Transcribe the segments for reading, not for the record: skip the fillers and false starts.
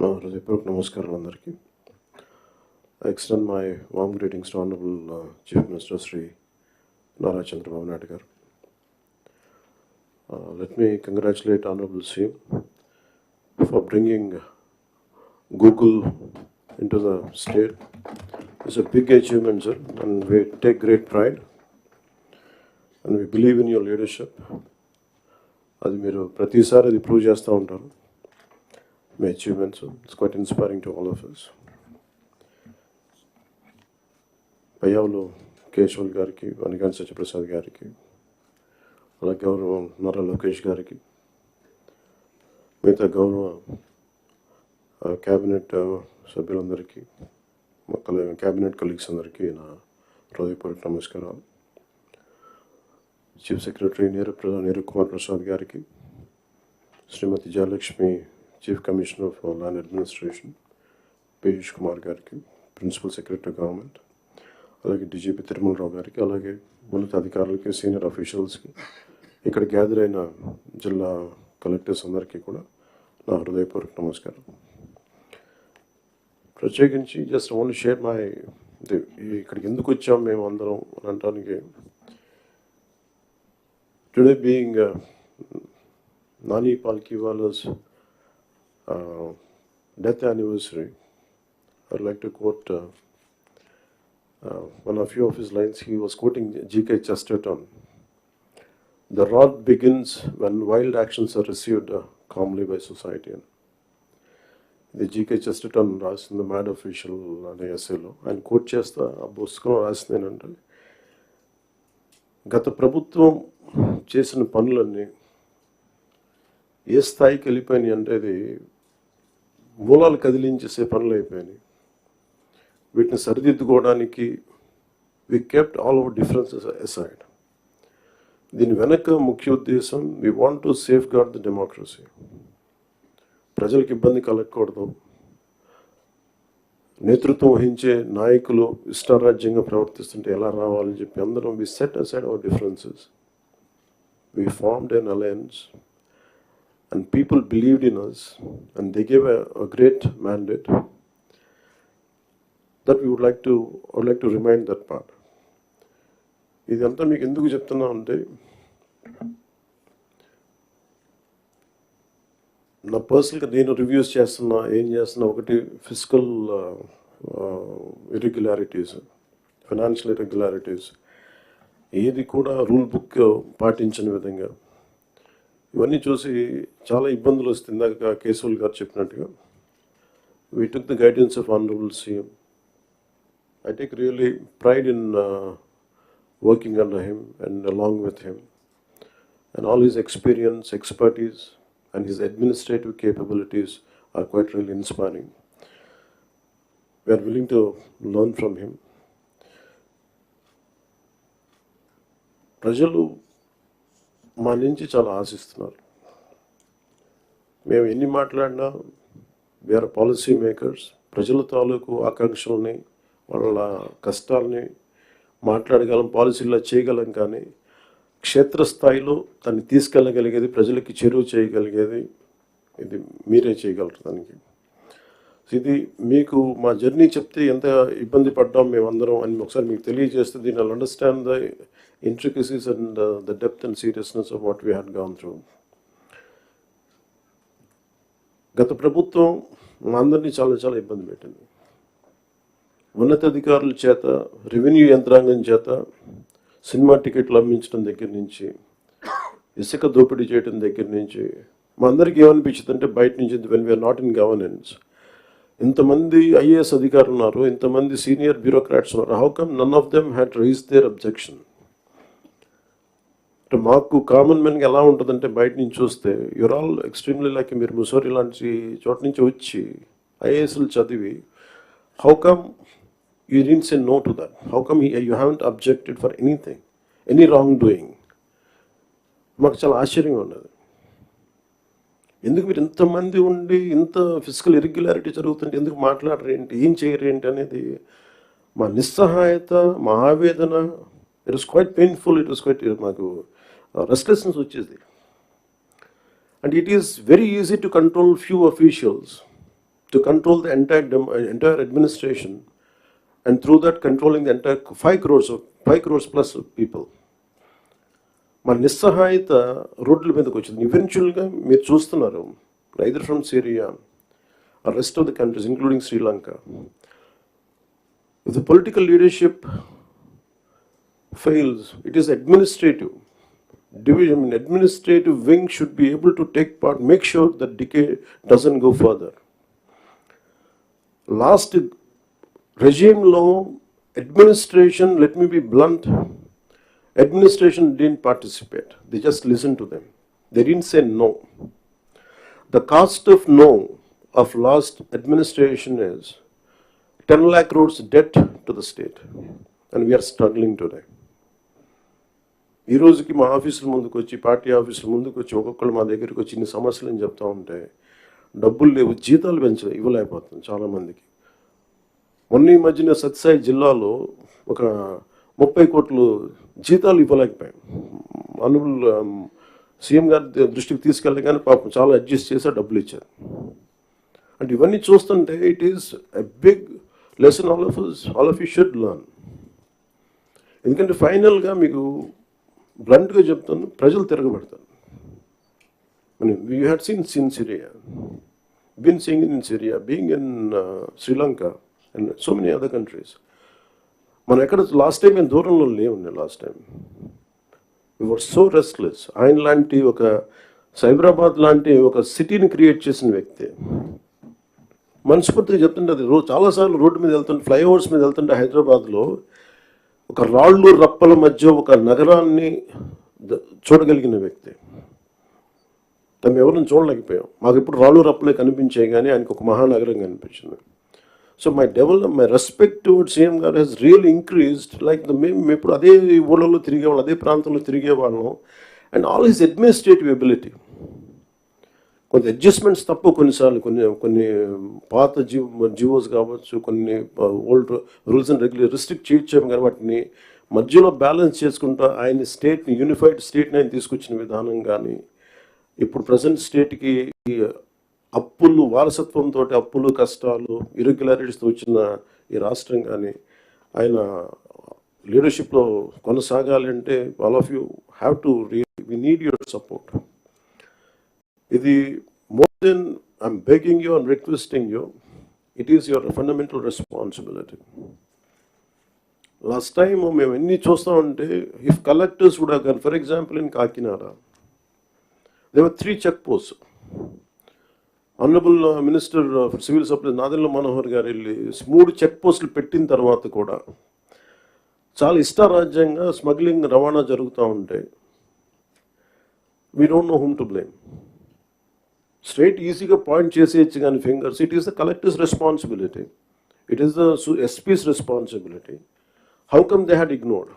నా హృదయపూర్వక నమస్కారాలు అందరికీ. I extend my warm greetings to Honorable Chief Minister Sri Nara Chandrababu Naidu garu. Let me congratulate Honorable CM for bringing Google into the state. It's a big achievement, sir, and we take great pride and we believe in your leadership. అది మీరు ప్రతిసారి అది prove చేస్తూ ఉంటారు మీ achievements. It's quite inspiring to all of us. Payyavula Keshav గారికి, వనిగాని సత్యప్రసాద్ గారికి, అలాగే గౌరవ నారా లోకేష్ గారికి, మిగతా గౌరవ క్యాబినెట్ సభ్యులందరికీ, క్యాబినెట్ కలీగ్స్ అందరికీ నా హృదయపూర్వక నమస్కారాలు. చీఫ్ సెక్రటరీ నీరు కుమార్ ప్రసాద్ గారికి, Shrimati Jayalakshmi chief commissioner for land administration Piyush Kumar గారికి, ప్రిన్సిపల్ సెక్రటరీ గవర్నమెంట్, అలాగే డీజీపీ తిరుమలరావు గారికి, అలాగే ఉన్నత అధికారులకి, సీనియర్ అఫీషియల్స్కి, ఇక్కడ గ్యాదర్ అయిన జిల్లా కలెక్టర్స్ అందరికీ కూడా నా హృదయపూర్వక నమస్కారం. ప్రత్యేకించి జస్ట్ ఓన్లీ షేర్ మై ఇక్కడికి ఎందుకు వచ్చాం మేము అందరం అని అనడానికి, today being Nani Palkhiwala's death anniversary, I'd like to quote one of few of his lines. He was quoting G.K. Chesterton. The rot begins when wild actions are received calmly by society. The G.K. Chesterton రాసిన mad official అనే ఎస్సేలో ఆయన coat చేస్తా ఆ పుస్తకంలో రాసింది ఏంటంటే, గత ప్రభుత్వం చేసిన పనులన్నీ ఏ స్థాయికి వెళ్ళిపోయినాయి అంటే అది మూలాలు కదిలించేసే పనులు అయిపోయినాయి. వీటిని సరిదిద్దుకోవడానికి we kept all our differences aside. దీని వెనక ముఖ్య ఉద్దేశం, we want to safeguard the democracy. ప్రజలకు ఇబ్బంది కలగకూడదు, నేతృత్వం వహించే నాయకులు ఇష్టారాజ్యంగా ప్రవర్తిస్తుంటే ఎలా రావాలని చెప్పి అందరం we set aside our differences. We formed an alliance and people believed in us and they gave a great mandate that we would like to remind that part. ఇదంతా మీకు ఎందుకు చెప్తున్నా అంటే, నా పర్సనల్గా నేను రివ్యూస్ చేస్తున్నా, ఏం చేస్తున్నా, ఒకటి ఫిజికల్ ఇర్రెగ్యులారిటీస్, ఫైనాన్షియల్ ఇర్రెగ్యులారిటీస్, ఏది కూడా రూల్ బుక్ పాటించని విధంగా ఇవన్నీ చూసి చాలా ఇబ్బందులు వస్తుంది. ఇందాక కేశవల్ గారు చెప్పినట్టుగా we took the guidance of honourable CM. I take really pride in working under him and along with him, and all his experience, expertise and his administrative capabilities are quite really inspiring. We are willing to learn from him. ప్రజలు మా నుంచి చాలా ఆశిస్తున్నారు. మేము ఎన్ని మాట్లాడినా we are policy makers. ప్రజల తాలూకు ఆకాంక్షల్ని, వాళ్ళ కష్టాలని మాట్లాడగలం, పాలసీల్లో చేయగలం, కానీ క్షేత్రస్థాయిలో దాన్ని తీసుకెళ్ళగలిగేది, ప్రజలకి చేరువ చేయగలిగేది ఇది మీరే చేయగలరు. దానికి ఇది మీకు మా జర్నీ చెప్తే ఎంత ఇబ్బంది పడ్డాం మేమందరం అని ఒకసారి మీకు తెలియజేస్తే, దీన్ని I'll understand the intricacies and the depth and seriousness of what we had gone through. గత ప్రభుత్వం మా అందరినీ చాలా చాలా ఇబ్బంది పెట్టింది. ఉన్నతాధికారుల చేత, రెవెన్యూ యంత్రాంగం చేత సినిమా టికెట్లు అమ్మించడం దగ్గర నుంచి, ఇసుక దోపిడీ చేయడం దగ్గర నుంచి, మా అందరికీ ఏమనిపించింది అంటే, బయట నుంచి when we are not in governance, ఇంతమంది ఐఏఎస్ అధికారులు ఉన్నారు, ఇంతమంది సీనియర్ బ్యూరోక్రాట్స్ ఉన్నారు, how come none of them had raise their objection. అంటే మాకు కామన్ మెన్కి ఎలా ఉంటుందంటే, బయట నుంచి చూస్తే యూర్ ఆల్ ఎక్స్ట్రీమ్లీ లైక్, మీరు ముసోరి లాంటి చోట నుంచి వచ్చి ఐఏఎస్లు చదివి, how come you didn't say no to that? How come you haven't objected for anything, any wrong doing? మాకు చాలా ఆశ్చర్యంగా ఉన్నది. ఎందుకు మీరు ఇంతమంది ఉండి ఇంత ఫిజికల్ ఇర్రెగ్యులారిటీ జరుగుతుంటే ఎందుకు మాట్లాడరు ఏంటి, ఏం చేయరు ఏంటి అనేది మా నిస్సహాయత, మా ఆవేదన. It was quite painful. It was quite, మాకు రెస్ట్లెస్నెస్ వచ్చేది. And it is very easy to control few officials to control the entire administration, and through that controlling the entire 5 crores plus of people. మన నిస్సహాయత రోడ్ల మీదకి వచ్చింది. ఈవెన్చువల్గా మీరు చూస్తున్నారు, either from Syria or rest of the countries, including Sri Lanka. If the political leadership fails, it is administrative division. Administrative wing should be able to take part, make sure that decay doesn't go further. Last regime law, administration, let me be blunt, administration didn't participate. They just listened to them. They didn't say no. The cost of no of last administration is 10 lakh crores debt to the state, and we are struggling today. ఈ రోజుకి మా ఆఫీసుల ముందుకు వచ్చి, party ఆఫీసుల ముందుకు వచ్చి ఒక్కొక్కరు మా దగ్గరికి వచ్చి ఇన్ని సమస్యలు అని చెప్తా ఉంటే డబ్బులు లేవు, జీతాలు ఇవ్వలేకపోతుంది చాలామందికి. మొన్న ఈ మధ్యన సత్యసాయి జిల్లాలో ఒక 30 కోట్లు జీతాలు ఇవ్వలేకపోయాం. అనుబుల్ సీఎం గారి దృష్టికి తీసుకెళ్ళి కానీ పాపం చాలా అడ్జస్ట్ చేసి డబ్బులు ఇచ్చారు. అంటే ఇవన్నీ చూస్తుంటే it is a big lesson all of you should learn. ఎందుకంటే ఫైనల్గా మీకు బ్లంట్గా చెప్తాను, ప్రజలు తిరగబడతారు. You had seen Syria, been seeing it in Syria, being in Sri Lanka and so many other countries. మనం ఎక్కడ లాస్ట్ టైం మేము దూరంలో లేవుండే. Last time we were so restless. ఆయన లాంటి ఒక సైబరాబాద్ లాంటి ఒక సిటీని క్రియేట్ చేసిన వ్యక్తి మనస్ఫూర్తిగా చెప్తుంటే, అది చాలాసార్లు రోడ్డు మీద వెళ్తుంటే, ఫ్లైఓవర్స్ మీద వెళ్తుంటే హైదరాబాద్లో ఒక రాళ్ళు రప్పల మధ్య ఒక నగరాన్ని చూడగలిగిన వ్యక్తి. తను ఎవరిని చూడలేకపోయాం. మాకు ఇప్పుడు రాళ్ళు రప్పలే కనిపించాయి, కానీ ఆయనకు ఒక మహానగరం కనిపించింది. So my respect towards CM గారు హెస్ రియల్లీ ఇంక్రీజ్డ్. లైక్ మేము ఇప్పుడు అదే ఊళ్ళలో తిరిగేవాళ్ళం, అదే ప్రాంతంలో తిరిగేవాళ్ళం. And all his administrative ability, కొంత అడ్జస్ట్మెంట్స్ తప్ప కొన్నిసార్లు కొన్ని పాత జివోస్ కావచ్చు, కొన్ని old rules and regulation restrict చేయొచ్చాము, కానీ వాటిని మధ్యలో బ్యాలెన్స్ చేసుకుంటా ఆయన స్టేట్ని, యూనిఫైడ్ స్టేట్ని ఆయన తీసుకొచ్చిన విధానం కానీ, ఇప్పుడు ప్రజెంట్ స్టేట్కి అప్పులు, వారసత్వంతో అప్పులు, కష్టాలు, ఇరెగ్యులారిటీస్తో వచ్చిన ఈ రాష్ట్రం కానీ, ఆయన లీడర్షిప్లో కొనసాగాలి అంటే all of you have to we need your support. ఇది more than I'm begging you and requesting you, it is your fundamental responsibility. Last time మేము ఎన్ని చూస్తామంటే, ఇఫ్ కలెక్టర్స్ కూడా కానీ, for example in Kakinada there were 3 check posts. Honourable minister for civil supplies Nadendla Manohar గారు వెళ్ళి 3 check పోస్టులు పెట్టిన తర్వాత కూడా చాలా ఇష్టారాజ్యంగా స్మగ్లింగ్, రవాణా జరుగుతూ ఉంటే we don't know whom to blame. Straight ఈజీగా పాయింట్ చేసేయచ్చు కానీ fingers, it is the collector's responsibility, it is the SP's responsibility. How come they had ignored?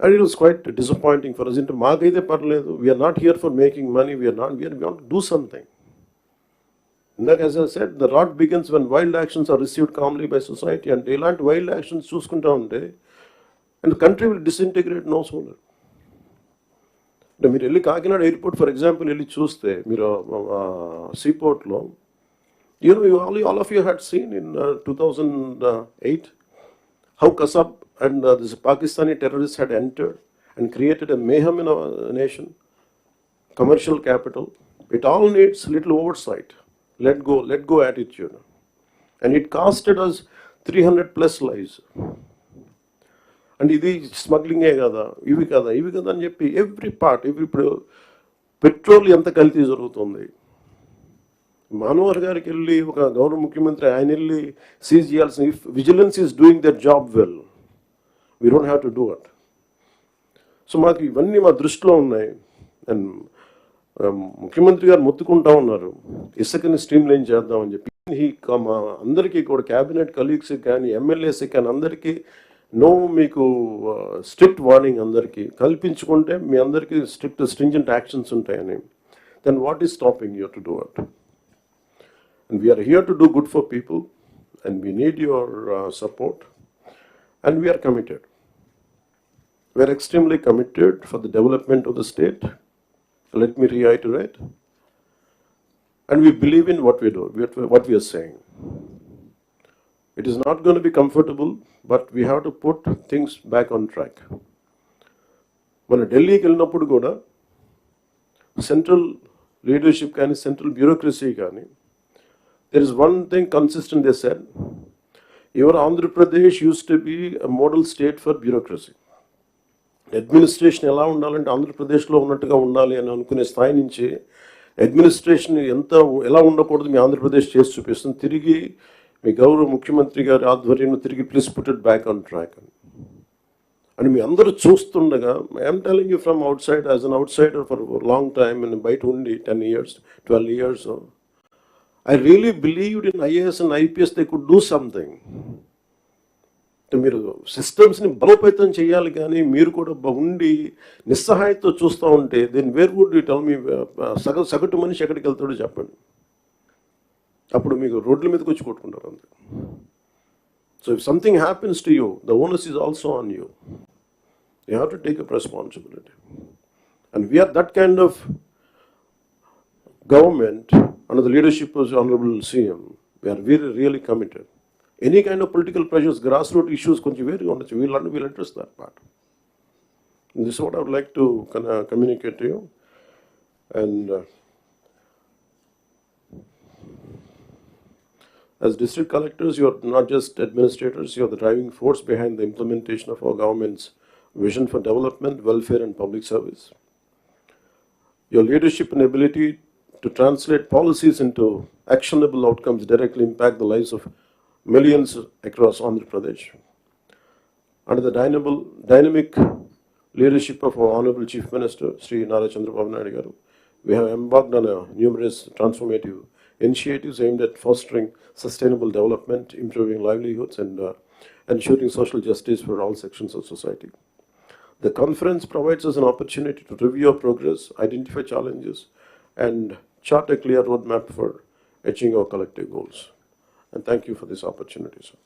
And it was quite disappointing for us. Into maagaide parledu, we are not here for making money, we want to do something. And as I said, the rot begins when wild actions are received calmly by society, and ilanti wild actions chuskunta unte and the country will disintegrate no sooner. మీరు వెళ్ళి Kakinada airport for example వెళ్ళి చూస్తే, మీరు సీపోర్ట్లో, all of you had seen in 2008 how Kasab and this Pakistani terrorists had entered and created a mayhem in our nation, commercial capital. It all needs little oversight, let go attitude. And it costed us 300 plus lives. And ఇది స్మగ్లింగే కదా, ఇవి కదా అని చెప్పి every part, ఇప్పుడు petrol ఎంత కల్తీ జరుగుతుంది. మనోహర్ గారికి వెళ్ళి ఒక గౌరవ ముఖ్యమంత్రి ఆయన వెళ్ళి సీజ్ చేయాల్సిన, if vigilance is doing their job well, we don't have to do it. So మాకు ఇవన్నీ మా దృష్టిలో ఉన్నాయి. అండ్ ముఖ్యమంత్రి గారు మొత్తుకుంటా ఉన్నారు ఇసుకని స్ట్రీమ్ లైన్ చేద్దామని చెప్పి. మా అందరికీ కూడా క్యాబినెట్ కలీగ్స్కి కానీ, ఎమ్మెల్యేస్కి కానీ అందరికీ మీకు స్ట్రిక్ట్ వార్నింగ్ అందరికీ కల్పించుకుంటే మీ అందరికీ స్ట్రింజెంట్ యాక్షన్స్ ఉంటాయని. Then what is stopping you to do it? And we are here to do good for people, and we need your support, and we are committed. We are extremely committed for the development of the state. Let me reiterate. and we believe in what we do, what we are saying. It is not going to be comfortable, but we have to put things back on track. మన ఢిల్లీకి వెళ్ళినప్పుడు కూడా central leadership కానీ central bureaucracy కానీ there is one thing consistent they said, your Andhra Pradesh used to be a model state for bureaucracy. Administration ఎలా ఉండాలంటే ఆంధ్రప్రదేశ్లో ఉన్నట్టుగా ఉండాలి అని అనుకునే స్థాయి నుంచి అడ్మినిస్ట్రేషన్ ఎలా ఉండకూడదు మీ ఆంధ్రప్రదేశ్ చేసి చూపిస్తుంది. తిరిగి మీ గౌరవ ముఖ్యమంత్రి గారి ఆధ్వర్యంలో తిరిగి please put it back on track అని మీ అందరూ చూస్తుండగా, I'm telling you from out side as an out cider for long time and బయట ఉండి 10 years 12 years I really believed in IAS and IPS they could do something. మీరు సిస్టమ్స్ని బలోపేతం చేయాలి, కానీ మీరు కూడా ఉండి నిస్సహాయతో చూస్తూ ఉంటే then where would you tell me సగటు మనిషి ఎక్కడికి వెళ్తాడో చెప్పండి. అప్పుడు మీకు రోడ్ల మీదకి వచ్చి కొట్టుకుంటారు అంతే. So if something happens to you, the onus is also on you. You have to take up responsibility. And we are that kind of government under the leadership of the Honorable CM. We are really committed. Any kind of political pressures, grassroots issues, we'll address that part. And this is what I would like to communicate to you. And as district collectors, you are not just administrators, you are the driving force behind the implementation of our government's vision for development, welfare and public service. Your leadership and ability to translate policies into actionable outcomes directly impact the lives of millions across Andhra Pradesh. Under the dynamic leadership of our Honorable Chief Minister, Sri Nara Chandrababu Naidu garu, we have embarked on numerous transformative initiatives aimed at fostering sustainable development, improving livelihoods, and ensuring social justice for all sections of society. The conference provides us an opportunity to review our progress, identify challenges, and chart a clear roadmap for achieving our collective goals. And thank you for this opportunity, sir.